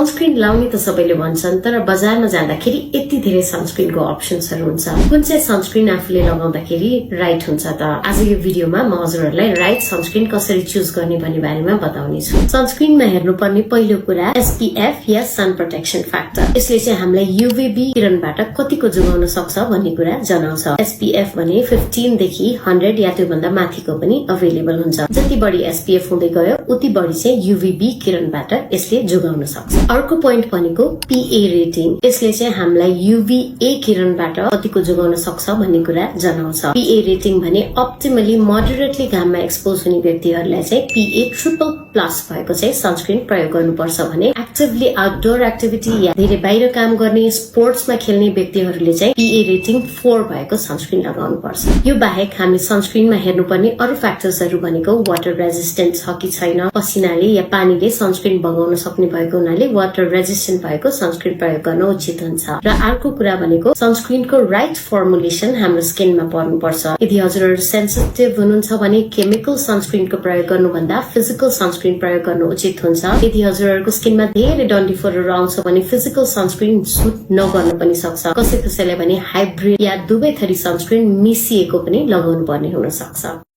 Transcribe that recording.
Sunscreen लाउने त सबैले भन्छन्, तर बजारमा जाँदाखेरि यति धेरै सनस्क्रिनको अप्सन्सहरू हुन्छ। कुन चाहिँ सनस्क्रिन आफूले लगाउँदाखेरि राइट हुन्छ त? आज यो भिडियोमा म हजुरहरूलाई राइट सनस्क्रिन कसरी चुज गर्ने भन्ने बारेमा बताउने छु। सनस्क्रिनमा हेर्नुपर्ने पहिलो कुरा SPF या सन प्रोटेक्सन फ्याक्टर। यसले चाहिँ हामीलाई UVB किरणबाट कतिको जोगाउन सक्छ भन्ने कुरा जनाउँछ। SPF भने 15 देखि 100 या त्योभन्दा माथिको पनि अवेलेबल हुन्छ। जति बढी SPF हुँदै गयो उति बढी चाहिँ UVB किरणबाट यसले जोगाउन सक्छ। अर्को पोइन्ट भनेको PA रेटिङ। यसले चाहिँ हामीलाई UVA किरणबाट कतिको जोगाउन सक्छ भन्ने कुरा जनाउँछ। PA रेटिङ भने अप्टिमली मोडरेटली घाममा एक्सपोज हुने व्यक्तिहरूलाई चाहिँ PA ट्रिपल+ भएको चाहिँ सनस्क्रिन प्रयोग गर्नुपर्छ भने एक्टिभली आउटडोर एक्टिभिटी या धेरै बाहिर काम गर्ने स्पोर्ट्समा खेल्ने व्यक्तिहरूले चाहिँ PA रेटिङ 4 भएको सनस्क्रिन लगाउनु पर्छ। यो बाहेक हामी सनस्क्रिनमा हेर्नुपर्ने अरू फ्याक्टर्सहरू भनेको वाटर रेजिस्टेन्ट छ कि छैन, पसिनाले या पानीले सनस्क्रिन बगाउन सक्ने भएको हुनाले वाटर रेजिस्टेन्ट भएको सनस्क्रिन प्रयोग गर्न उचित हुन्छ। र अर्को कुरा भनेको सनस्क्रिनको राइट फर्मुलेसन हाम्रो स्किनमा पर्नुपर्छ। यदि हजुरहरू सेन्सिटिभ हुनुहुन्छ भने केमिकल सनस्क्रिनको प्रयोग गर्नुभन्दा फिजिकल सनस्क्रिन प्रयोग गर्नु उचित हुन्छ। यदि हजुरहरूको स्किनमा धेरै डन्डीफोरहरू आउँछ भने फिजिकल सनस्क्रिन सुट नगर्न पनि सक्छ। कसैले भने हाइब्रिड या दुवै थरी सनस्क्रिन मिसिएको पनि लगाउनु पर्ने हुन सक्छ।